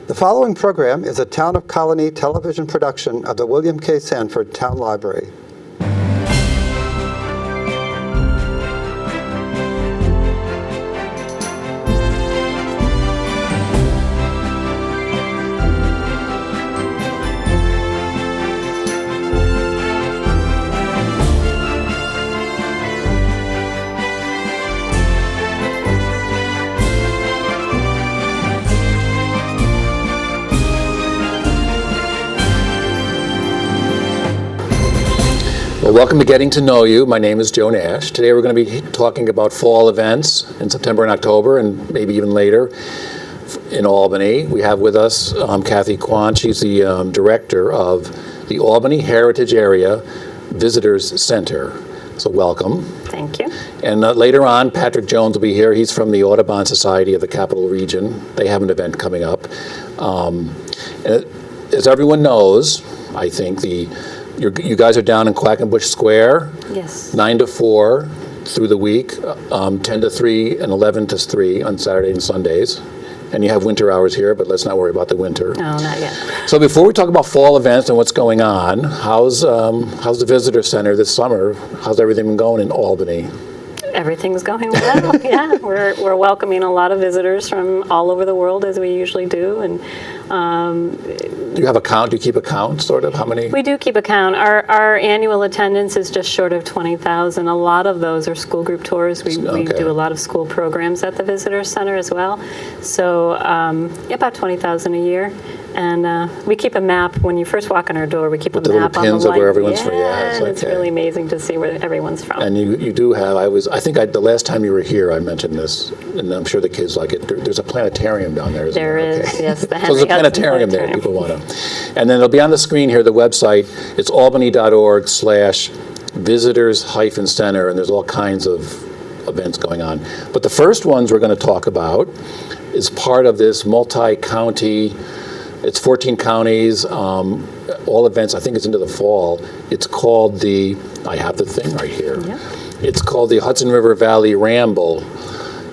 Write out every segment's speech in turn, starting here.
The following program is a Town of Colonie television production of the William K. Sanford Town Library. Well, welcome to Getting to Know You. My name is Joe Nash. Today we're going to be talking about fall events in September and October, and maybe even later in Albany. We have with us Kathy Kwan. She's the director of the Albany Heritage Area Visitors Center. So welcome. Thank you. And later on, Patrick Jones will be here. He's from the Audubon Society of the Capital Region. They have an event coming up. As everyone knows, I think you guys are down in Quackenbush Square. Yes. 9 to 4 through the week, 10 to 3 and 11 to 3 on Saturday and Sundays. And you have winter hours here, but let's not worry about the winter. No, not yet. So before we talk about fall events and what's going on, how's the visitor center this summer? How's everything been going in Albany? Everything's going well. Yeah, we're welcoming a lot of visitors from all over the world, as we usually do, and do you have a count? Do you keep a count, sort of? How many? we do keep a count. Our annual attendance is just short of 20,000. A lot of those are school group tours. We do a lot of school programs at the visitor center as well. So about 20,000 a year. And we keep a map. When you first walk in our door, we keep a map on the pins of where everyone's from. Yeah, and it's really amazing to see where everyone's from. And you do have, the last time you were here, I mentioned this, and I'm sure the kids like it. There's a planetarium down there, isn't there? There is, yes. The So Henry there's a planetarium there if people want to. And then it'll be on the screen here, the website. It's albany.org/visitors-center, and there's all kinds of events going on. But the first ones we're going to talk about is part of this multi-county. It's 14 counties, all events, I think it's into the fall. It's called I have the thing right here. Yeah. It's called the Hudson River Valley Ramble.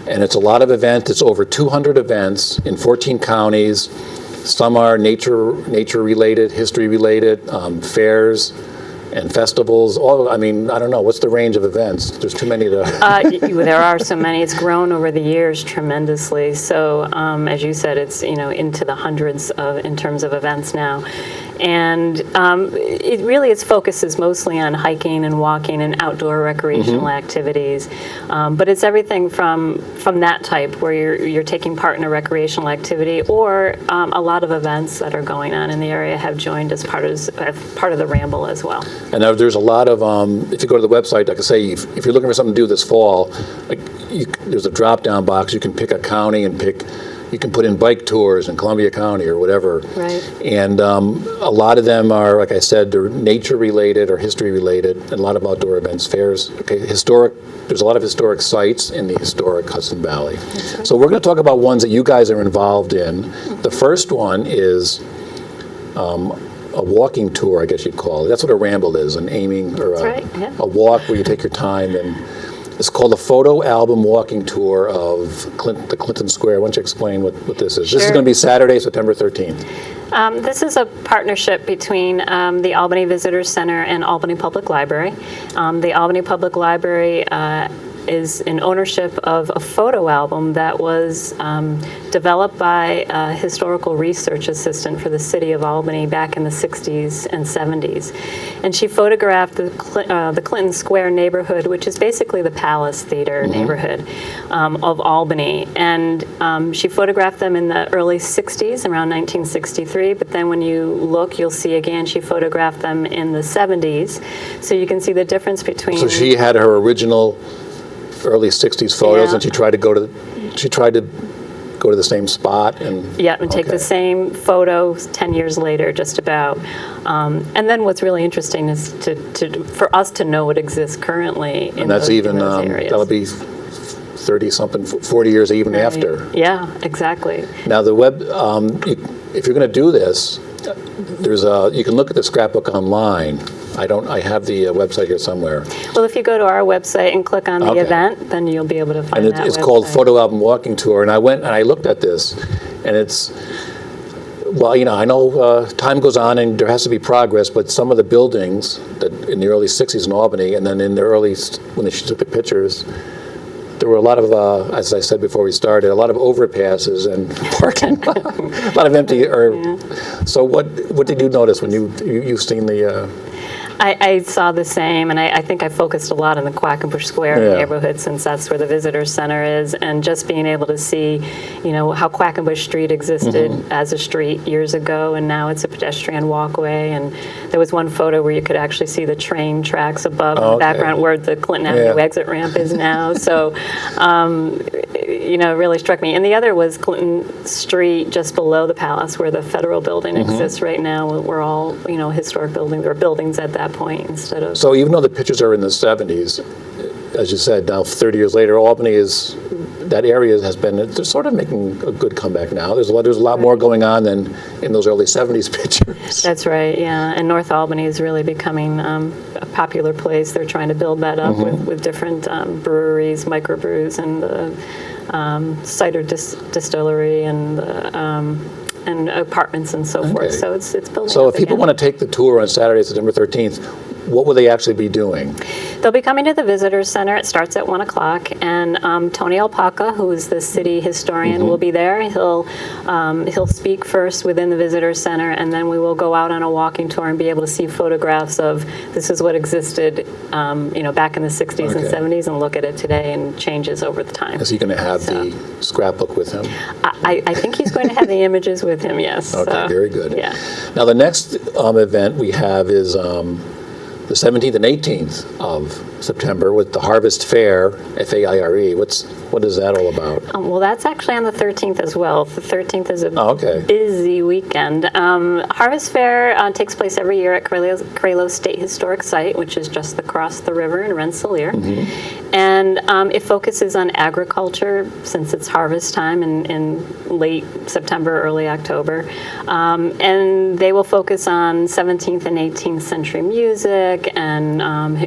And it's a lot of events. It's over 200 events in 14 counties. Some are nature-related, history-related, fairs and festivals. I don't know. What's the range of events? There's too many to... There are so many. It's grown over the years tremendously. So, as you said, it's into the hundreds in terms of events now. And its focus is mostly on hiking and walking and outdoor recreational activities. But it's everything from that type where you're taking part in a recreational activity, or a lot of events that are going on in the area have joined as part of the Ramble as well. And there's a lot of, if you go to the website, like I say, if you're looking for something to do this fall, there's a drop-down box. You can pick a county and you can put in bike tours in Columbia County or whatever. Right. And a lot of them are, like I said, they're nature-related or history-related, and a lot of outdoor events, fairs. Okay, there's a lot of historic sites in the historic Hudson Valley. Right. So we're going to talk about ones that you guys are involved in. The first one is a walking tour, I guess you'd call it. That's what a ramble is, a walk where you take your time. And it's called the Photo Album Walking Tour of the Clinton Square. Why don't you explain what this is? Sure. This is going to be Saturday, September 13th. This is a partnership between the Albany Visitors Center and Albany Public Library. The Albany Public Library is in ownership of a photo album that was developed by a historical research assistant for the city of Albany back in the 60s and 70s. And she photographed the Clinton Square neighborhood, which is basically the Palace Theater neighborhood of Albany. And she photographed them in the early 60s, around 1963. But then when you look, you'll see again she photographed them in the 70s. So you can see the difference between... So she had her original early 60s photos, and she tried to go to the same spot and take the same photos 10 years later, just about. And then what's really interesting is for us to know what exists currly in those areas. That would be 30-something, 40 years even after. Yeah, exactly. Now the web, if you're going to do this, you can look at the scrapbook online. I have the website here somewhere. Well, if you go to our website and click on the event, then you'll be able to find that. And it's called Photo Album Walking Tour. And I went and I looked at this, and Well, I know time goes on and there has to be progress, but some of the buildings that in the early 60s in Albany, and then in the when they took the pictures, there were a lot of, as I said before we started, a lot of overpasses and parking, a lot of empty. So what did you notice when you've seen the? I saw the same, and I think I focused a lot on the Quackenbush Square neighborhood, since that's where the visitor center is, and just being able to see, how Quackenbush Street existed as a street years ago, and now it's a pedestrian walkway. And there was one photo where you could actually see the train tracks above in the background where the Clinton Avenue exit ramp is now. So, it really struck me. And the other was Clinton Street, just below the Palace, where the Federal Building exists right now. We're all, historic buildings, or buildings at that point instead of. So even though the pictures are in the 70s, as you said, now 30 years later, Albany that area has been, they're sort of making a good comeback now. There's a lot more going on than in those early 70s pictures. That's right, yeah. And North Albany is really becoming a popular place. They're trying to build that up with different breweries, microbrews, and the cider distillery, and apartments and so forth. So it's building So up if people again. want to take the tour on Saturday, September 13th, what will they actually be doing? They'll be coming to the Visitor Center. It starts at 1 o'clock, and Tony Alpaca, who is the city historian, will be there. He'll speak first within the Visitor Center, and then we will go out on a walking tour and be able to see photographs of this is what existed, back in the 60s and 70s, and look at it today and changes over the time. Is he going to have the scrapbook with him? I think he's going to have the images with him, yes. Okay, very good. Yeah. Now the next event we have is the 17th and 18th of September with the Harvest Fair, F-A-I-R-E. What is that all about? Well, that's actually on the 13th as well. The 13th is a busy weekend. Harvest Fair takes place every year at Cralos State Historic Site, which is just across the river in Rensselaer. And it focuses on agriculture, since it's harvest time in late September, early October. And they will focus on 17th and 18th century music and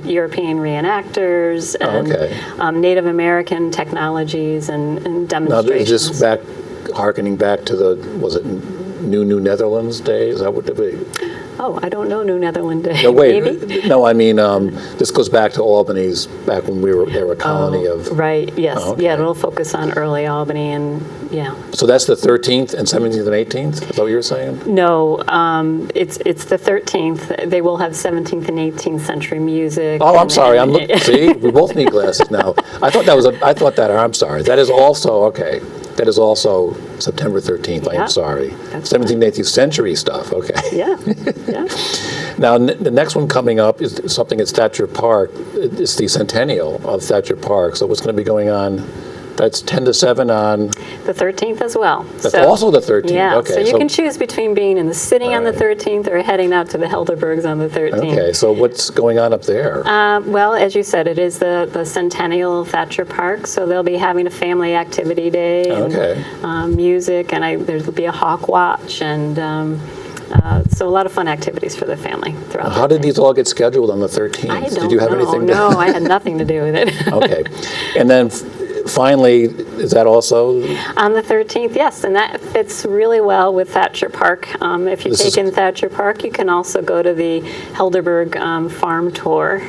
European reenactors and Native American technologies and demonstrations. Now, is this harkening back to was it New Netherlands Day? Is that what it would be? Oh, I don't know New Netherland Day. No, wait. Maybe? No, I mean, this goes back to Albany's, back when they were a colony of. Right, yes. Oh, okay. Yeah, it'll focus on early Albany and, yeah. So that's the 13th and 17th and 18th? Is that what you were saying? No, it's the 13th. They will have 17th and 18th century music. Oh, I'm sorry. I'm looking. See, we both need glasses now. I'm sorry. That is also, okay. That is also September 13th. I am sorry. 17th and 18th century stuff. Okay. Yeah, yeah. Now, the next one coming up is something at Thatcher Park. It's the Centennial of Thatcher Park. So what's going to be going on? That's 10 to 7 on... The 13th as well. That's also the 13th. Yeah, okay. So you can choose between being in the city on the 13th or heading out to the Helderbergs on the 13th. Okay, so what's going on up there? Well, as you said, it is the Centennial of Thatcher Park, so they'll be having a family activity day and music, and there'll be a hawk watch, and so a lot of fun activities for the family throughout. How did these all get scheduled on the 13th? I don't Did you have know. anything? No, I had nothing to do with it. Okay, and then finally, is that also on the 13th? Yes, and that fits really well with Thatcher Park. If you take in Thatcher Park, you can also go to the Helderberg farm tour,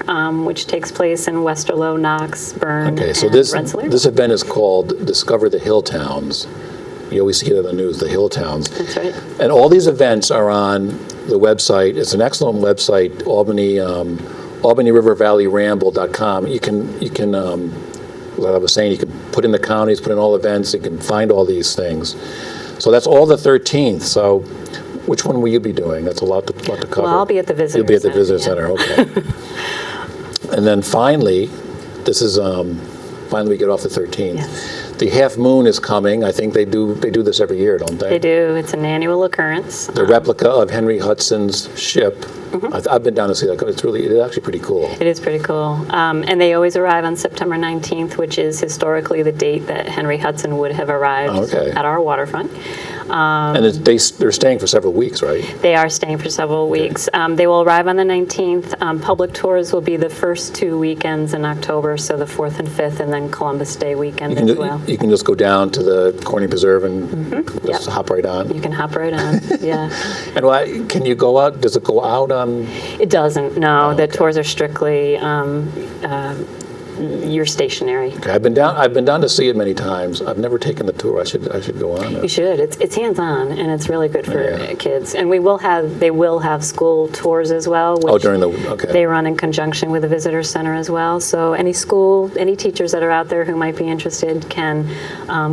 which takes place in Westerlo, Knox, Bern, okay? So and Rensselaer. this event is called Discover the Hill Towns. You always see it in the news, the Hill Towns. That's right. And all these events are on the website. It's an excellent website, Albany River Valley Ramble.com. You can. Like I was saying, you can put in the counties, put in all events, you can find all these things. So that's all the 13th. So which one will you be doing? That's a lot to cover. Well, I'll be at the Visitor Center. You'll be at the Visitor Center, okay. And then finally, this is, finally we get off the 13th. Yes. The half moon is coming. I think they do this every year, don't they? They do. It's an annual occurrence. The replica of Henry Hudson's ship, I've been down to see that. It's actually pretty cool. It is pretty cool. And they always arrive on September 19th, which is historically the date that Henry Hudson would have arrived at our waterfront. And they're staying for several weeks, right? They are staying for several weeks. They will arrive on the 19th. Public tours will be the first 2 weekends in October, so the 4th and 5th, and then Columbus Day weekend as well. You can just go down to the Corning Preserve and just hop right on. You can hop right on, yeah. And can you go out? Does it go out on? It doesn't, no. The tours are strictly you're stationary. Okay, I've been down to see it many times. I've never taken the tour. I should go on it. You should. It's hands-on, and it's really good for kids. And they will have school tours as well. Which they run in conjunction with the visitor center as well. So any teachers that are out there who might be interested can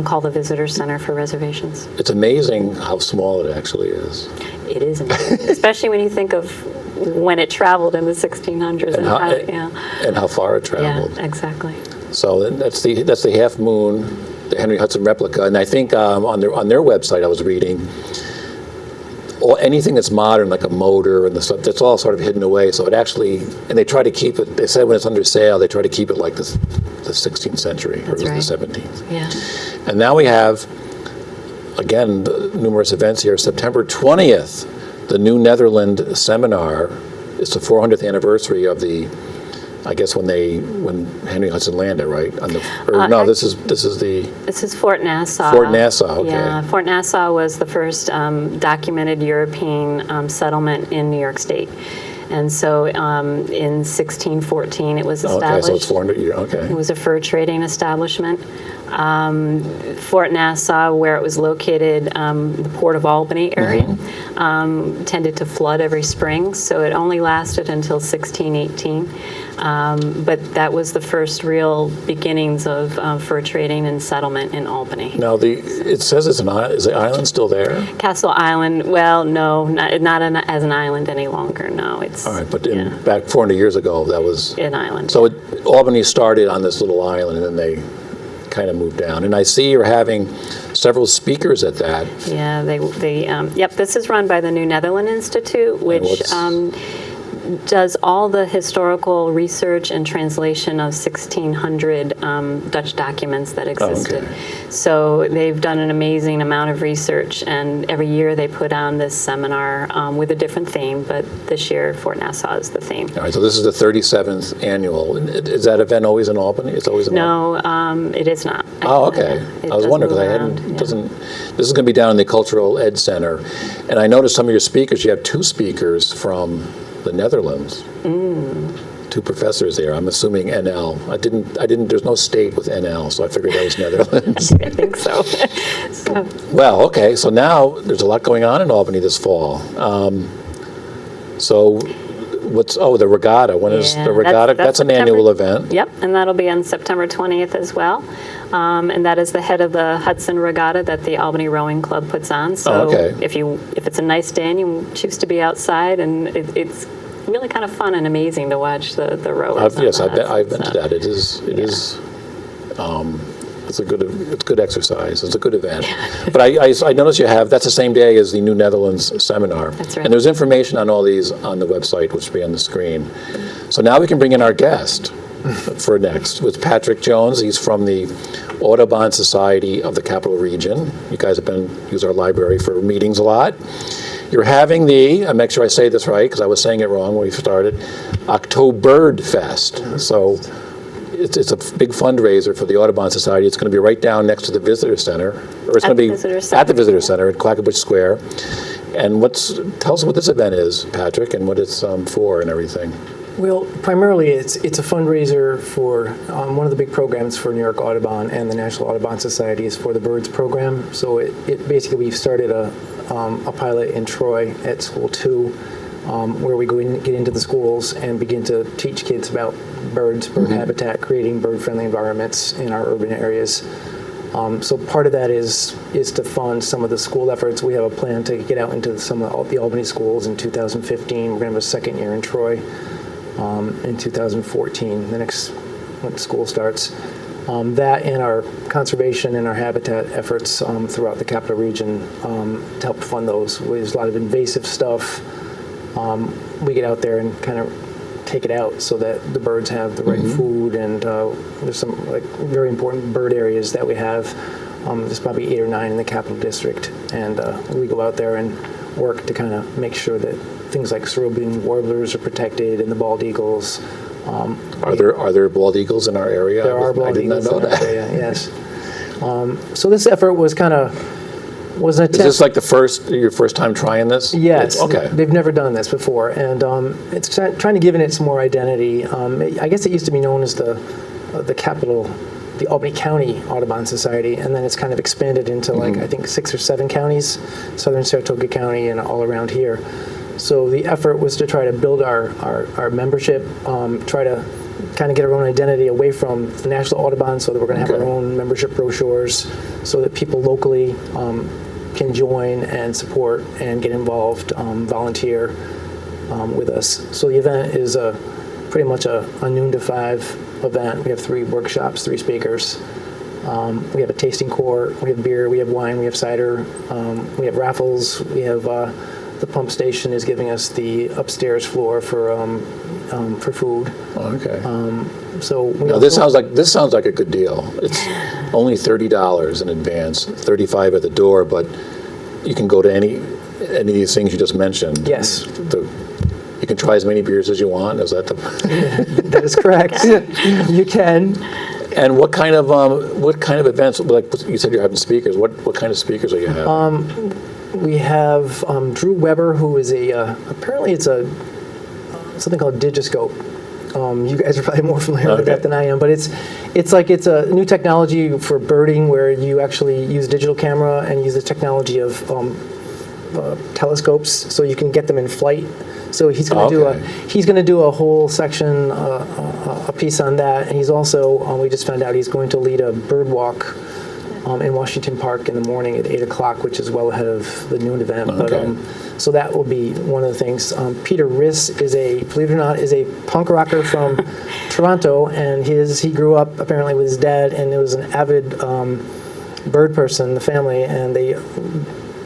call the visitor center for reservations. It's amazing how small it actually is. It is amazing, especially when you think of when it traveled in the 1600s and how far it traveled. Yeah, exactly. So that's the Half Moon, the Henry Hudson replica, and I think on their website I was reading, anything that's modern, like a motor and the stuff, that's all sort of hidden away. So it actually, and they try to keep it. They said when it's under sale, they try to keep it like the 16th century or the 17th. Yeah. And now we have, again, the numerous events here. September 20th. The New Netherland Seminar. It's the 400th anniversary of I guess when Henry Hudson landed, right? This is Fort Nassau. Fort Nassau, okay. Yeah, Fort Nassau was the first documented European settlement in New York State. And so in 1614 it was established. Okay, so it's 400 years, okay. It was a fur trading establishment. Fort Nassau, where it was located, the Port of Albany area, tended to flood every spring, so it only lasted until 1618. But that was the first real beginnings of fur trading and settlement in Albany. Now, it says it's an island. Is the island still there? Castle Island, well, no, not as an island any longer, no. It's all right, but back 400 years ago, that was an island. So Albany started on this little island, and then they kind of moved down. And I see you're having several speakers at that. Yeah, this is run by the New Netherland Institute, which does all the historical research and translation of 1600 Dutch documents that existed. So they've done an amazing amount of research, and every year they put on this seminar with a different theme, but this year Fort Nassau is the theme. All right, so this is the 37th annual. Is that event always in Albany? It's always in Albany? No, it is not. Oh, okay. I was wondering because this is going to be down in the Cultural Ed Center, and I noticed some of your speakers, you have two speakers from the Netherlands. Two professors there. I'm assuming NL. I didn't. There's no state with NL, so I figured that was Netherlands. I think so. Well, okay. So now there's a lot going on in Albany this fall. The Regatta? When is the Regatta? That's an annual event. Yep, and that'll be on September 20th as well. And that is the head of the Hudson Regatta that the Albany Rowing Club puts on. So if it's a nice day and you choose to be outside, and it's really kind of fun and amazing to watch the rowers. I've been to that. It is. It's good exercise. It's a good event. But I noticed that's the same day as the New Netherlands seminar. That's right. And there's information on all these on the website, which will be on the screen. So now we can bring in our guest for next with Patrick Jones. He's from the Audubon Society of the Capital Region. You guys have use our library for meetings a lot. You're having I make sure I say this right because I was saying it wrong when we started, Oktoberfest Fest. So it's a big fundraiser for the Audubon Society. It's going to be right down next to the Visitor Center, or it's going to be at the Visitor Center at Quackenbush Square. And tell us what this event is, Patrick, and what it's for and everything. Well, primarily it's a fundraiser for one of the big programs for New York Audubon and the National Audubon Society is for the Birds program. So it basically we've started a pilot in Troy at School 2 where we get into the schools and begin to teach kids about birds, bird habitat, creating bird-friendly environments in our urban areas. So part of that is to fund some of the school efforts. We have a plan to get out into some of the Albany schools in 2015. We're going to have a second year in Troy in 2014, when school starts. That and our conservation and our habitat efforts throughout the capital region to help fund those. There's a lot of invasive stuff we get out there and kind of take it out so that the birds have the right food, and there's some like very important bird areas that we have. There's probably 8 or 9 in the Capital District, and we go out there and work to kind of make sure that things like cerulean warblers are protected and the bald eagles. Are there bald eagles in our area? There are I bald did not eagles know in our that. area, yes. So this effort was an Is attempt. this like your first time trying this? Yes. Okay. They've never done this before, and it's trying to give it some more identity. I guess it used to be known as the capital, the Albany County Audubon Society, and then it's kind of expanded into I think 6 or 7 counties, southern Saratoga County and all around here. So the effort was to try to build our membership, try to kind of get our own identity away from the National Audubon, so that we're going to have our own membership brochures, so that people locally can join and support and get involved, volunteer with us. So the event is pretty much a noon to 5 event. We have 3 workshops, 3 speakers. We have a tasting court, we have beer, we have wine, we have cider, we have raffles, we have the pump station is giving us the upstairs floor for food. Okay. So we Now, this sounds like a good deal. It's only $30 in advance, $35 at the door, but you can go to any of these things you just mentioned. Yes. You can try as many beers as you want. Is that the? That is correct. You can. And what kind of events? Like you said, you're having speakers. What kind of speakers are you having? We have Drew Weber, who is apparently it's something called Digiscope. You guys are probably more familiar with that than I am, but it's a new technology for birding where you actually use digital camera and use the technology of telescopes, so you can get them in flight. So he's going to do a whole section, a piece on that, and he's also we just found out he's going to lead a bird walk in Washington Park in the morning at 8 o'clock, which is well ahead of the noon event. Okay. But so that will be one of the things. Peter Riss believe it or not, is a punk rocker from Toronto, and he grew up apparently with his dad, and it was an avid bird person, the family, and they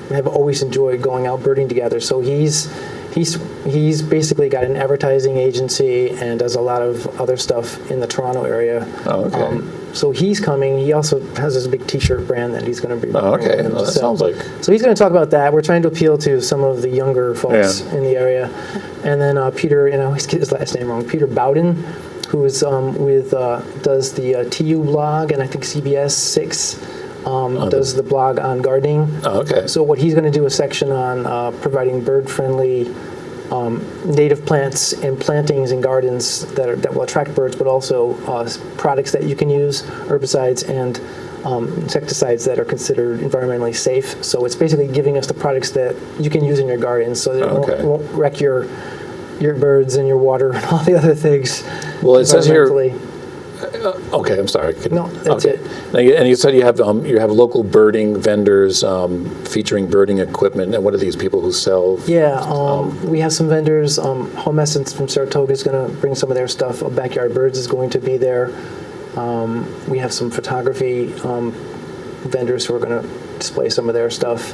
have always enjoyed going out birding together. So he's basically got an advertising agency and does a lot of other stuff in the Toronto area. Oh, okay. So he's coming. He also has this big T-shirt brand that he's going to be. Oh, okay. bringing Well, that to sell. sounds like. So he's going to talk about that. We're trying to appeal to some of the younger folks in the area, and then Peter. I always get his last name wrong. Peter Bowden, who is does the TU blog, and I think CBS 6 does the blog on gardening. Oh, okay. So what he's going to do a section on providing bird-friendly native plants and plantings in gardens that will attract birds, but also products that you can use, herbicides and insecticides that are considered environmentally safe. So it's basically giving us the products that you can use in your garden, so that it won't wreck your birds and your water and all the other things. Well, it says here. environmentally. Okay, I'm sorry. No, that's it. Now, and you said you have local birding vendors featuring birding equipment. And what are these people who sell? Yeah, we have some vendors. Home Essence from Saratoga is going to bring some of their stuff. Backyard Birds is going to be there. We have some photography vendors who are going to display some of their stuff.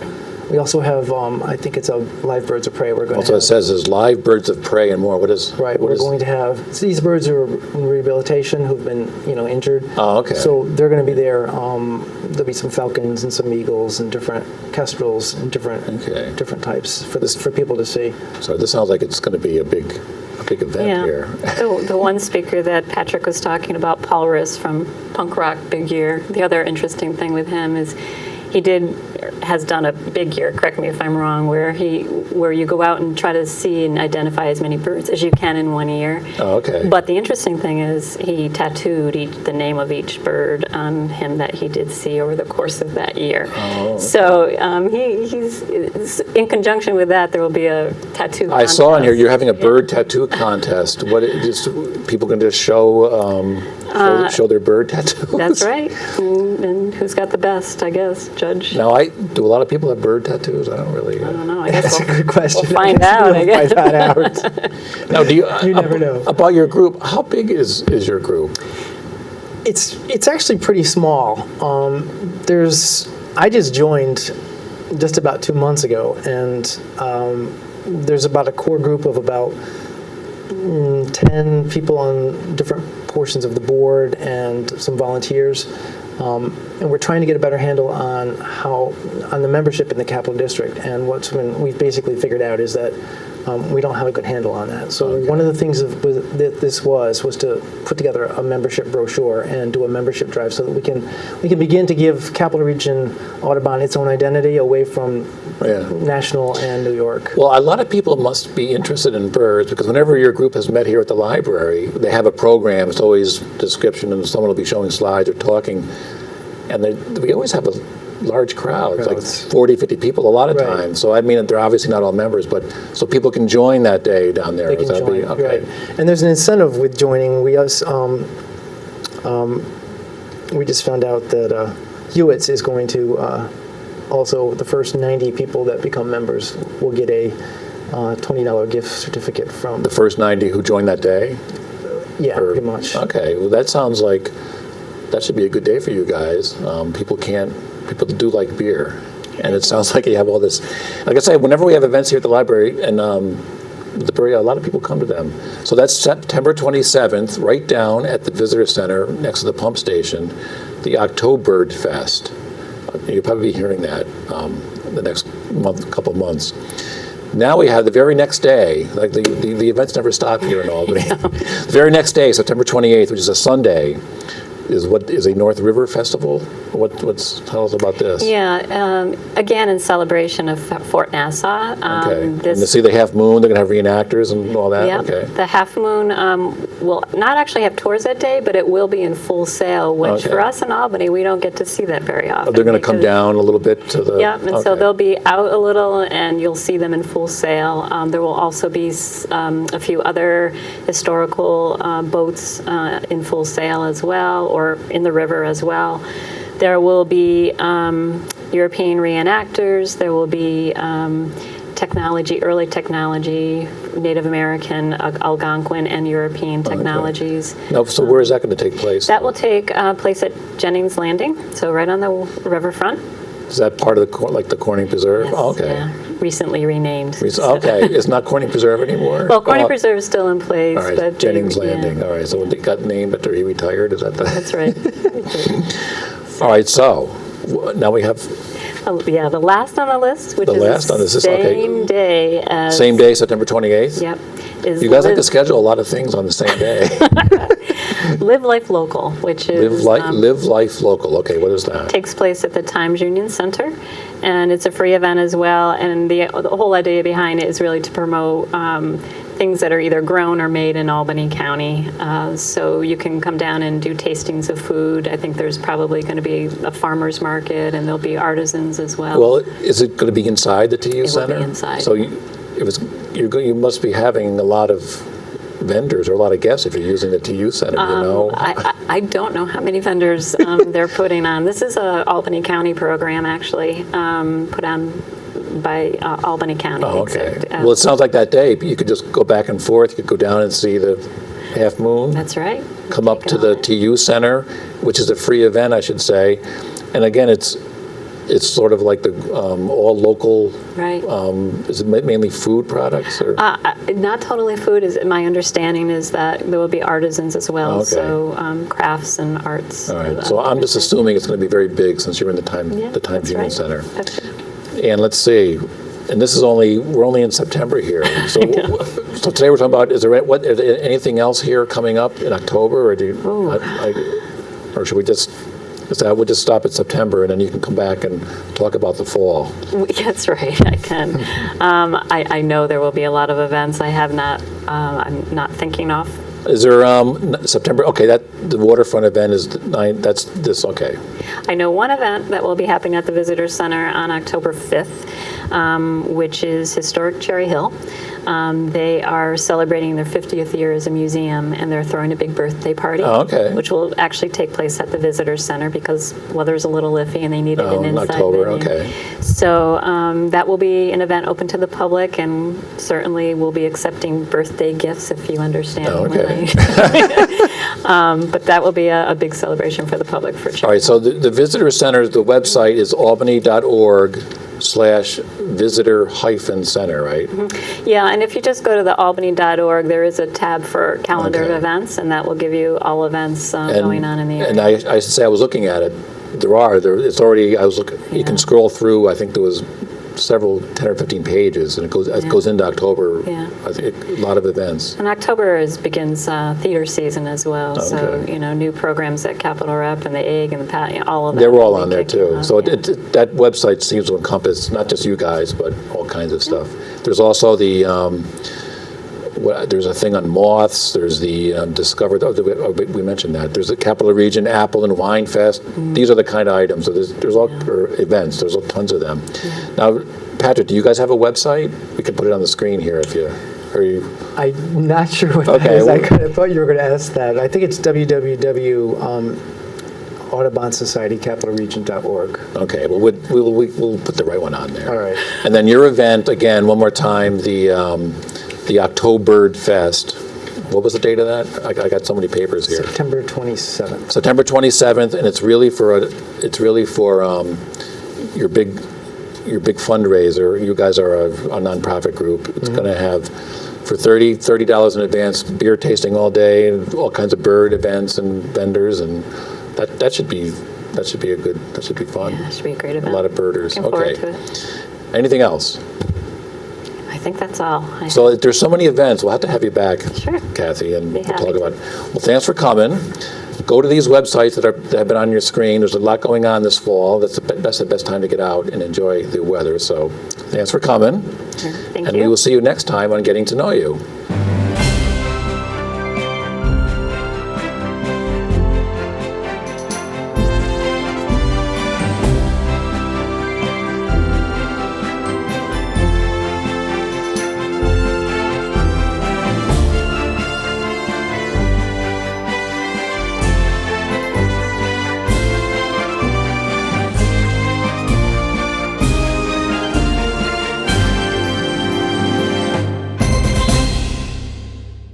We also have, I think it's a live birds of prey. We're going to. Also, it says there's live birds of prey and more. What is? Right, we're going to have. So these birds are in rehabilitation who've been, injured. Oh, okay. So they're going to be there. There'll be some falcons and some eagles and different kestrels and different types for people to see. So this sounds like it's going to be a big event here. The one speaker that Patrick was talking about, Paul Riss from Punk Rock Big Year, the other interesting thing with him is has done a big year, correct me if I'm wrong, where you go out and try to see and identify as many birds as you can in one year. Oh, okay. But the interesting thing is he tattooed the name of each bird on him that he did see over the course of that year. Oh, okay. So he's in conjunction with that, there will be a tattoo contest. I saw on here you're having a bird tattoo contest. What just people going to just show their bird tattoos? That's right. And who's got the best, I guess, Judge? Now, do a lot of people have bird tattoos? I don't really. I don't know. I guess That's a good question. We'll find out, I guess. Find that out. Now, do you? You never know. About your group, how big is your group? It's actually pretty small. I just joined just about 2 months ago, and there's about a core group of about 10 people on different portions of the board and some volunteers. And we're trying to get a better handle on the membership in the Capital District. And we've basically figured out is that we don't have a good handle on that. So one of the things that this was to put together a membership brochure and do a membership drive so that we can begin to give Capital Region Audubon its own identity away from national and New York. Well, a lot of people must be interested in birds because whenever your group has met here at the library, they have a program. It's always description, and someone will be showing slides or talking. And we always have a large crowd, it's like 40, 50 people a lot of times. So I mean, they're obviously not all members, but so people can join that day down there. They can join, right. And there's an incentive with joining. We just found out that Hewitt's is going to also, the first 90 people that become members will get a $20 gift certificate from. The first 90 who joined that day? Yeah, pretty much. Okay, well that sounds like that should be a good day for you guys. People do like beer, and it sounds like you have all this. Like I say, whenever we have events here at the library, and a lot of people come to them. So that's September 27th, right down at the Visitor Center next to the pump station, the Oktoberfest Fest. You'll probably be hearing that the next couple months. Now we have the very next day, like the events never stop here in Albany. The very next day, September 28th, which is a Sunday, is a North River Festival. Tell us about this? Yeah, again in celebration of Fort Nassau. Okay. And to see the half moon, they're going to have reenactors and all that. Yeah, okay. The half moon will not actually have tours that day, but it will be in full sail, which for us in Albany, we don't get to see that very often. They're going to come down a little bit to the. Yeah, and so they'll be out a little, and you'll see them in full sail. There will also be a few other historical boats in full sail as well, or in the river as well. There will be European reenactors. There will be early technology, Native American, Algonquin, and European technologies. Now, so where is that going to take place? That will take place at Jennings Landing, so right on the riverfront. Is that part of the Corning Preserve? Yes, Oh, okay. Yeah. Recently renamed. Okay, it's not Corning Preserve anymore? Well, Corning Preserve is still in place. All right, but Jennings Landing. Yeah. All right, so it got named after he retired, is that the? That's right. All right, so now we have. Yeah, the last on the list, which the is last on this is same day as. Same day, September 28th? Yep. You guys like to schedule a lot of things on the same day. Live Life Local, which is... Live Life Local. Okay, what is that? Takes place at the Times Union Center, and it's a free event as well. And the whole idea behind it is really to promote things that are either grown or made in Albany County. So you can come down and do tastings of food. I think there's probably going to be a farmer's market, and there'll be artisans as well. Well, is it going to be inside the TU Center? It will be inside. So you must be having a lot of vendors or a lot of guests if you're using the TU Center, you know? I don't know how many vendors they're putting on. This is a Albany County program, actually, put on by Albany County. Oh, okay. Well, it sounds like that day, but you could just go back and forth. You could go down and see the half moon. That's right. Come up to the TU Center, which is a free event, I should say. And again, it's sort of like the all local. Right. Is it mainly food products or? Not totally food. My understanding is that there will be artisans as well. Okay. So crafts and arts. All right. So I'm just assuming it's going to be very big since you're in the Times Union Center. And let's see. And this is we're only in September here. So today we're talking about, is there anything else here coming up in October, or or should we just? We'll just stop at September, and then you can come back and talk about the fall. That's right, I can. I know there will be a lot of events. I'm not thinking off. Is there September? Okay, the waterfront event is that's this. Okay. I know one event that will be happening at the Visitor Center on October 5th, which is Historic Cherry Hill. They are celebrating their 50th year as a museum, and they're throwing a big birthday party, which will actually take place at the Visitor Center because weather's a little iffy and they needed an inside October, venue. okay. So that will be an event open to the public, and certainly we'll be accepting birthday gifts if you understand. But that will be a big celebration for the public for Cherry. All right, so the Visitor Center, the website is albany.org/. albany.org/visitor-center, right? Yeah, and if you just go to the albany.org, there is a tab for calendar Okay. of events, and that will give you all events going on in the area. And I say I was looking at it. It's already. I was looking. You can scroll through. I think there was several 10 or 15 pages, and it goes into October. Yeah. I think a lot of events. And October begins theater season as well, so Okay. new programs at Capitol Rep and the Egg and the Pat, all of that. They're all will on be there kicking too. off, So yeah. that website seems to encompass not just you guys, but all kinds of stuff. There's also the there's a thing on moths. There's the Discover. We mentioned that. There's the Capital Region Apple and Wine Fest. These are the kind of items. So there's all or events. There's tons of them. Now, Patrick, do you guys have a website? We can put it on the screen here if you. Are you? I'm not sure what Okay, that is. I well- kind of thought you were going to ask that. I think it's www.audubonsocietycapitalregion.org. Okay. Well, we'll put the right one on there. All right. And then your event again, one more time. The October Fest. What was the date of that? I got so many papers here. September 27th. September 27th, and it's really for your big fundraiser. You guys are a nonprofit group. It's going to have for $30 in advance beer tasting all day and all kinds of bird events and vendors, and that should be fun. Yeah, that should be a great event. A lot of birders. Looking Okay. forward to it. Anything else? I think that's all. So there's so many events. We'll have to have you back, Sure. Kathy, and Be we'll happy talk to. about it. Well, thanks for coming. Go to these websites that have been on your screen. There's a lot going on this fall. That's the best time to get out and enjoy the weather. So thanks for coming. Thank And you. we will see you next time on Getting to Know You.